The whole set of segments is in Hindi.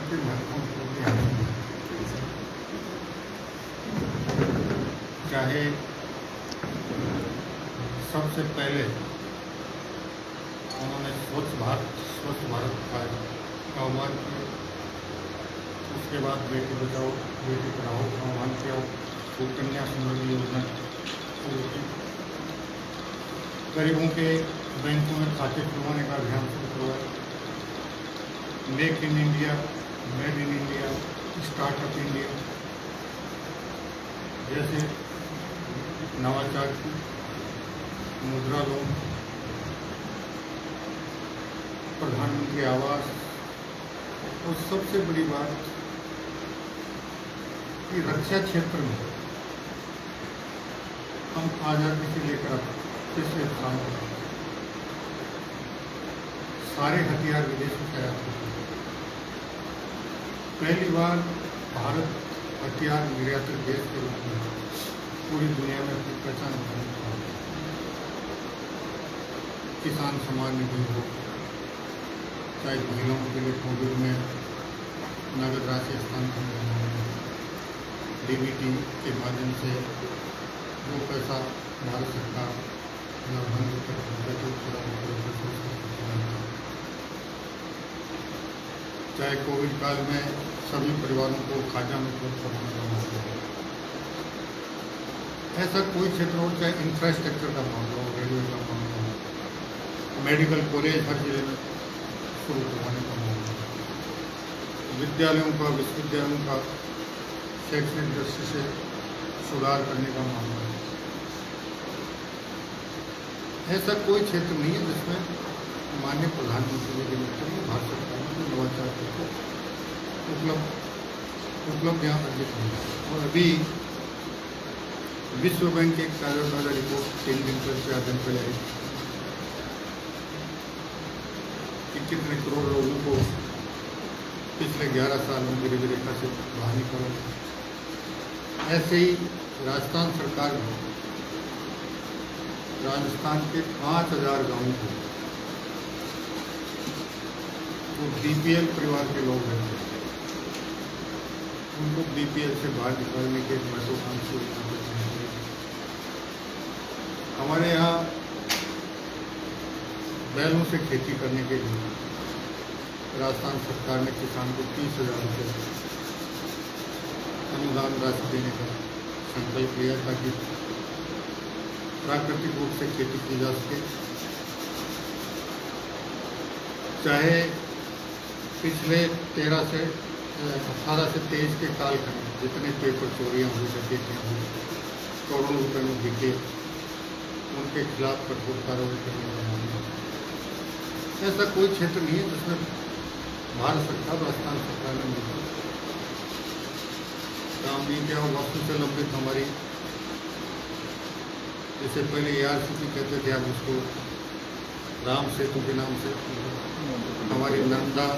की महत्वपूर्ण उपलब्धियां चाहे सबसे पहले उन्होंने स्वच्छ भारत का आह्वान किया, उसके बाद बेटी बचाओ बेटी पढ़ाओ का आह्वान किया, सुकन्या समृद्धि योजना शुरू की, गरीबों के बैंकों में खाते खुलवाने का अभियान शुरू करवाया, make in India, made in India, startup India जैसे नवाचार की, मुद्रा लोन, प्रधानमंत्री आवास, और सबसे बड़ी बात कि रक्षा क्षेत्र में हम आज़ादी से लेकर पिछले साल सारे हथियार विदेशों से आयात होते हैं। पहली बार भारत हथियार निर्यातक देश के रूप में पूरी दुनिया में अपनी पहचान बनाने का किसान सम्मान निधि हो, चाहे महिलाओं के लिए कोविड में नगद राशि हस्तांतरण करना हो, डीबीटी के माध्यम से जो पैसा भारत सरकार बंद चाहे कोविड काल में सभी परिवारों को खाद्यान्न उपलब्ध कराने का मामला हो, ऐसा कोई क्षेत्र हो, चाहे इंफ्रास्ट्रक्चर का मामला हो, रेलवे का मामला हो, मेडिकल कॉलेज हर जिले में शुरू करवाने का मामला हो, विद्यालयों का विश्वविद्यालयों का शैक्षणिक दृष्टि से सुधार करने का मामला है, ऐसा कोई क्षेत्र नहीं है जिसमें माननीय प्रधानमंत्री जी के नेतृत्व में भारत सरकार ने नवाचार को उपलब्धियाँ अर्जित हुई। और अभी विश्व बैंक की एक ताज़ा रिपोर्ट 3 दिन पर 4 दिन पहले आई कि कितने करोड़ लोगों को पिछले 11 साल में गरीबी रेखा से बाहर निकाला। ऐसे ही राजस्थान सरकार ने राजस्थान के 5000 गाँवों को जो बीपीएल परिवार के लोग रहते हैं उनको बीपीएल से बाहर निकालने के महत्वाकांक्षी योजना है। हमारे यहाँ बैलों से खेती करने के लिए राजस्थान सरकार ने किसान को 30,000 रुपये अनुदान राशि देने का संकल्प लिया ताकि प्राकृतिक रूप से खेती की जा सके। चाहे पिछले 18 से 23 के कालखंड जितने पेपर चोरियाँ हुई, डकैतियाँ हुई, करोड़ों रुपये में बिके, उनके खिलाफ कठोर कार्रवाई करने का मामला। ऐसा कोई क्षेत्र नहीं है जिसमें भारत सरकार राजस्थान सरकार ने मिलकर काम नहीं किया। वस्तु से लंबित हमारी, जैसे पहले ARCP कहते थे, अब उसको राम सेतु के नाम से हमारी नर्मदा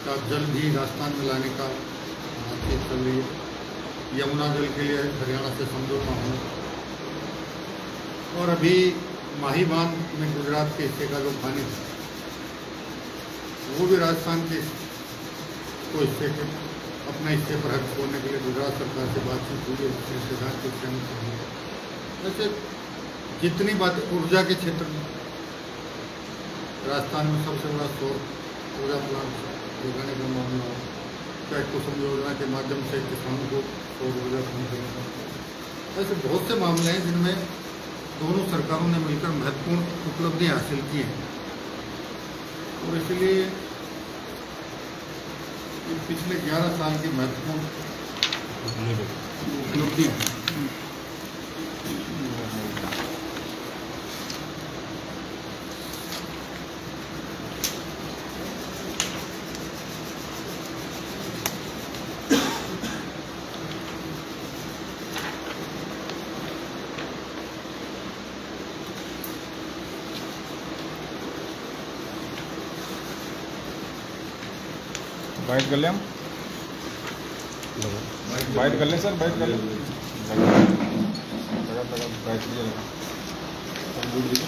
का जल भी राजस्थान में लाने का बातचीत चल रही है। यमुना जल के लिए हरियाणा से समझौता होना, और अभी माही बांध में गुजरात के हिस्से का जो पानी था वो भी राजस्थान के को हिस्से के अपने हिस्से पर हक छोड़ने के लिए गुजरात सरकार से बातचीत हुई है, रिश्तेदार के सहमत हुई। ऐसे जितनी बात ऊर्जा के क्षेत्र में राजस्थान में सबसे बड़ा सौर ऊर्जा प्लांट लगाने का मामला हो, चाहे कुसुम योजना के माध्यम से किसानों को सौर ऊर्जा पहुँचने का, ऐसे बहुत से मामले हैं जिनमें दोनों सरकारों ने मिलकर महत्वपूर्ण उपलब्धियाँ हासिल की हैं। और इसलिए पिछले 11 साल की महत्वपूर्ण उपलब्धियाँ बाइट कर लें हम, बाइट कर लें सर, बाइट कर लें, बाइट लीजिए।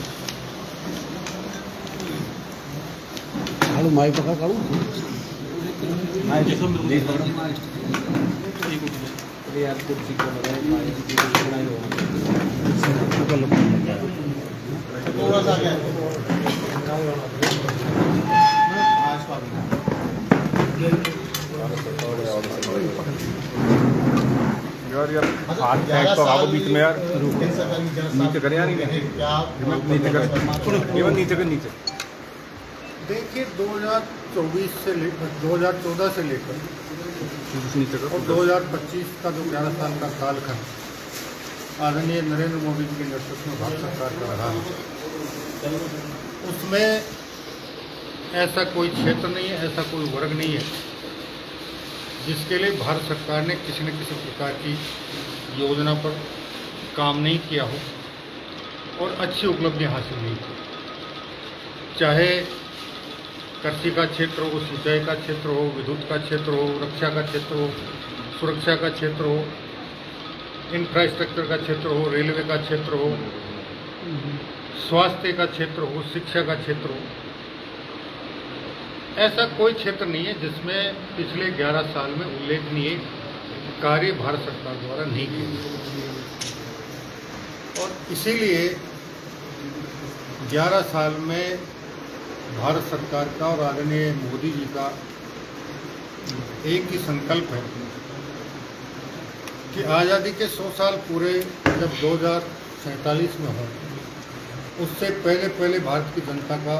काढू माई पकड़ काढू यार हाथ फेंक तो आपको बीच में यार नीचे कर यार नीचे कर केवल नीचे कर नीचे। देखिए 2024 से लेकर 2014 से लेकर नीचे और 2025 का जो 11 साल का कालखंड आदरणीय नरेंद्र मोदी जी के नेतृत्व में भारत सरकार का रहा है, उसमें ऐसा कोई क्षेत्र नहीं है, ऐसा कोई वर्ग नहीं है जिसके लिए भारत सरकार ने किसी न किसी प्रकार की योजना पर काम नहीं किया हो और अच्छी उपलब्धियां हासिल नहीं की। चाहे कृषि का क्षेत्र हो, सिंचाई का क्षेत्र हो, विद्युत का क्षेत्र हो, रक्षा का क्षेत्र हो, सुरक्षा का क्षेत्र हो, इंफ्रास्ट्रक्चर का क्षेत्र हो, रेलवे का क्षेत्र हो, स्वास्थ्य का क्षेत्र हो, शिक्षा का क्षेत्र हो, ऐसा कोई क्षेत्र नहीं है जिसमें पिछले 11 साल में उल्लेखनीय कार्य भारत सरकार द्वारा नहीं किए। और इसीलिए 11 साल में भारत सरकार का और आदरणीय मोदी जी का एक ही संकल्प है कि आज़ादी के 100 साल पूरे जब 2047 में हों, उससे पहले भारत की जनता का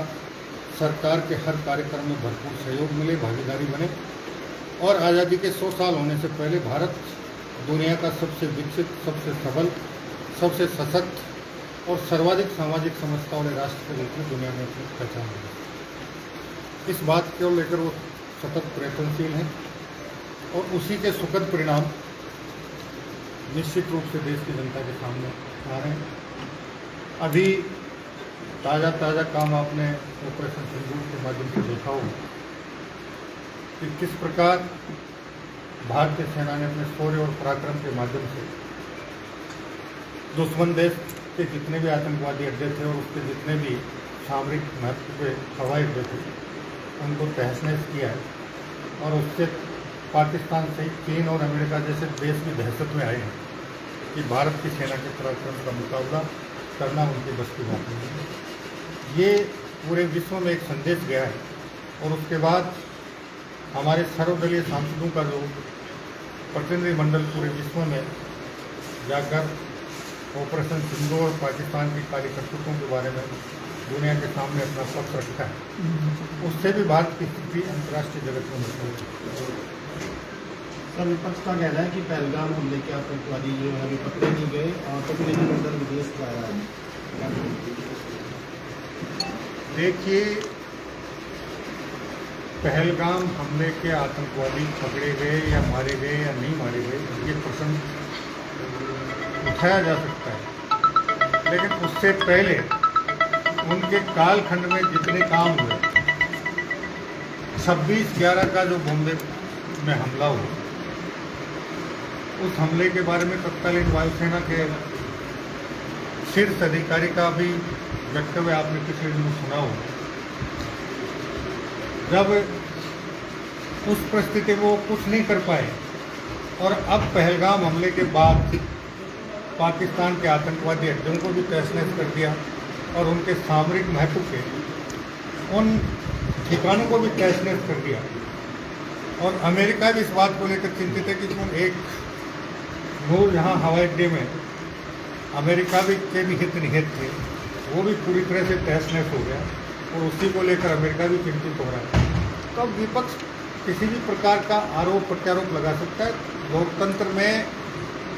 सरकार के हर कार्यक्रम में भरपूर सहयोग मिले, भागीदारी बने और आज़ादी के 100 साल होने से पहले भारत दुनिया का सबसे विकसित, सबसे सबल, सबसे सशक्त और सर्वाधिक सामाजिक समस्या वाले राष्ट्र के रूप में दुनिया में अपनी पहचान दी। इस बात को लेकर वो सतत प्रयत्नशील हैं और उसी के सुखद परिणाम निश्चित रूप से देश की जनता के सामने आ रहे हैं। अभी ताज़ा काम आपने ऑपरेशन सिंदूर के माध्यम से देखा होगा कि किस प्रकार भारतीय सेना ने अपने शौर्य और पराक्रम के माध्यम से दुश्मन देश के जितने भी आतंकवादी अड्डे थे और उसके जितने भी सामरिक महत्व के हवाई अड्डे थे उनको तहस नहस किया है और उससे पाकिस्तान सहित चीन और अमेरिका जैसे देश भी दहशत में आए हैं कि भारत की सेना के पराक्रम का मुकाबला करना उनकी बस की बात नहीं है। ये पूरे विश्व में एक संदेश गया है और उसके बाद हमारे सर्वदलीय सांसदों का जो प्रतिनिधिमंडल पूरे विश्व में जाकर ऑपरेशन सिंदूर और पाकिस्तान की काली करतूतों के बारे में दुनिया के सामने अपना पक्ष रखा है, उससे भी भारत की स्थिति अंतर्राष्ट्रीय जगत में मजबूत है। सर, विपक्ष का कहना है कि पहलगाम हमले के आतंकवादी जो है अभी पकड़े नहीं गए और प्रतिनिधिमंडल विदेश का आया है। देखिए, पहलगाम हमले के आतंकवादी पकड़े गए या मारे गए या नहीं मारे गए, ये प्रश्न उठाया जा सकता है, लेकिन उससे पहले उनके कालखंड में जितने काम हुए, 26/11 का जो बॉम्बे में हमला हुआ, उस हमले के बारे में तत्कालीन वायुसेना के शीर्ष अधिकारी का भी वक्तव्य आपने पिछले दिनों सुना हो। जब उस परिस्थिति में वो कुछ नहीं कर पाए और अब पहलगाम हमले के बाद पाकिस्तान के आतंकवादी अड्डों को भी तहस-नहस कर दिया और उनके सामरिक महत्व के उन ठिकानों को भी तहस-नहस कर दिया और अमेरिका भी इस बात को लेकर चिंतित है कि तुम एक यहाँ हवाई अड्डे में अमेरिका के भी हित निहित थे, वो भी पूरी तरह से तहस-नहस हो गया और उसी को लेकर अमेरिका भी चिंतित हो रहा है। तो अब विपक्ष किसी भी प्रकार का आरोप प्रत्यारोप लगा सकता है। लोकतंत्र में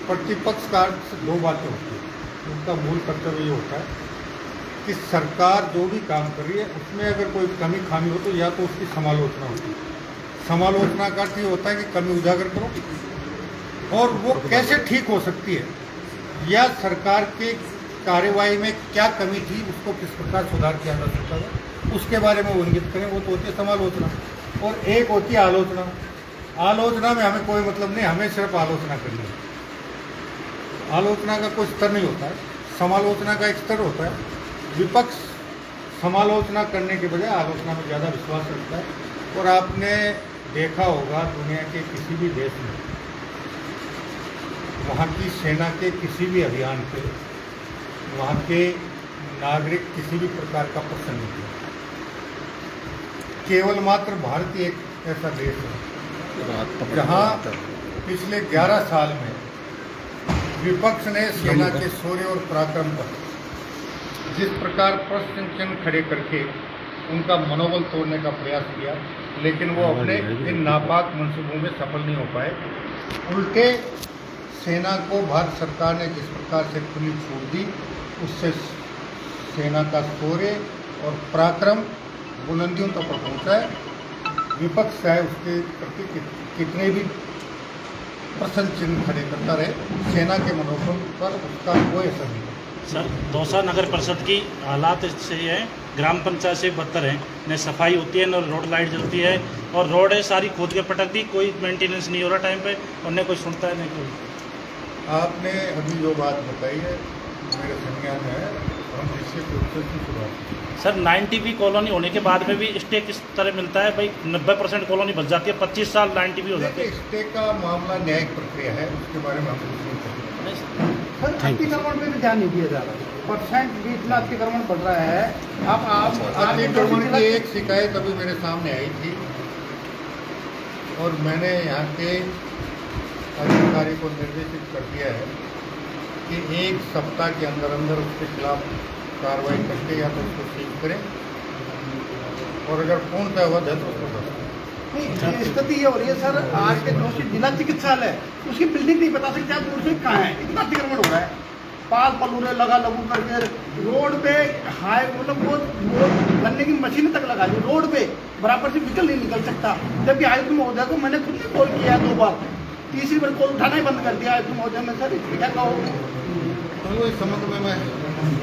प्रतिपक्ष का दो बातें होती हैं। उनका मूल कर्तव्य ये होता है कि सरकार जो भी काम कर रही है उसमें अगर कोई कमी खामी हो तो या तो उसकी समालोचना होती है। समालोचना का अर्थ ये होता है कि कमी उजागर करो और वो कैसे ठीक हो सकती है या सरकार के कार्यवाही में क्या कमी थी, उसको किस प्रकार सुधार किया जा सकता है, उसके बारे में वो इंगित करें। वो तो होती है समालोचना और एक होती है आलोचना। आलोचना में हमें कोई मतलब नहीं, हमें सिर्फ आलोचना करनी है। आलोचना का कोई स्तर नहीं होता है, समालोचना का एक स्तर होता है। विपक्ष समालोचना करने के बजाय आलोचना में ज़्यादा विश्वास रखता है और आपने देखा होगा दुनिया के किसी भी देश में वहाँ की सेना के किसी भी अभियान पे वहाँ के नागरिक किसी भी प्रकार का प्रश्न नहीं किया। केवल मात्र भारत ही एक ऐसा देश है जहाँ पिछले 11 साल में विपक्ष ने सेना के शौर्य और पराक्रम पर जिस प्रकार प्रश्न चिन्ह खड़े करके उनका मनोबल तोड़ने का प्रयास किया, लेकिन वो अपने इन नापाक मंसूबों में सफल नहीं हो पाए। उल्टे सेना को भारत सरकार ने जिस प्रकार से खुली छूट दी, उससे सेना का शौर्य और पराक्रम बुलंदियों तक पहुंचा है। विपक्ष चाहे उसके प्रति कितने भी प्रश्न चिन्ह खड़े करता रहे, सेना के मनोबल पर उसका कोई असर नहीं। सर, दौसा नगर परिषद की हालात से है, ग्राम पंचायत से बदतर है। न सफाई होती है, न रोड लाइट जलती है, और रोड है सारी खोद के पटक दी, कोई मेंटेनेंस नहीं हो रहा टाइम पे, और न कोई सुनता है न कोई। आपने अभी जो बात बताई है मेरे संज्ञान में है, हम इससे शुरुआत। सर 90B कॉलोनी होने के बाद में भी स्टे किस तरह मिलता है भाई? 90% कॉलोनी बच जाती है, 25 साल 90B हो जाती है। स्टे का मामला न्यायिक प्रक्रिया है, उसके बारे में हम कुछ नहीं कहते। सर अतिक्रमण पे भी ध्यान नहीं दिया जा रहा, परसेंट भी इतना अतिक्रमण बढ़ रहा है। आप अतिक्रमण की एक शिकायत अभी मेरे सामने आई थी और मैंने यहाँ के अधिकारी को निर्देशित कर दिया है कि 1 सप्ताह के अंदर अंदर उसके खिलाफ कार्रवाई करके या तो उसको सील करें, और अगर पूर्णतः अवैध है तो उसको बस। नहीं, स्थिति ये हो रही है सर, आज के दोषी जिला चिकित्सालय है, उसकी बिल्डिंग नहीं बता सकते आप दूर से कहाँ है, इतना अतिक्रमण हो रहा है। पाल पलूरे लगा लगू करके रोड पे हाई, मतलब वो गन्ने की मशीन तक लगा दी रोड पे, बराबर से व्हीकल नहीं निकल सकता। जबकि आयुक्त महोदय को मैंने खुद भी कॉल किया 2 बार, तीसरी बार कॉल उठाना ही बंद कर दिया आयुक्त महोदय ने। सर इसमें क्या कहो? तो इस संबंध में मैं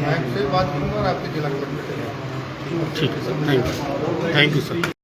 आपसे बात करूँगा और आपके जिला कलेक्टर से। ठीक है सर, थैंक यू सर।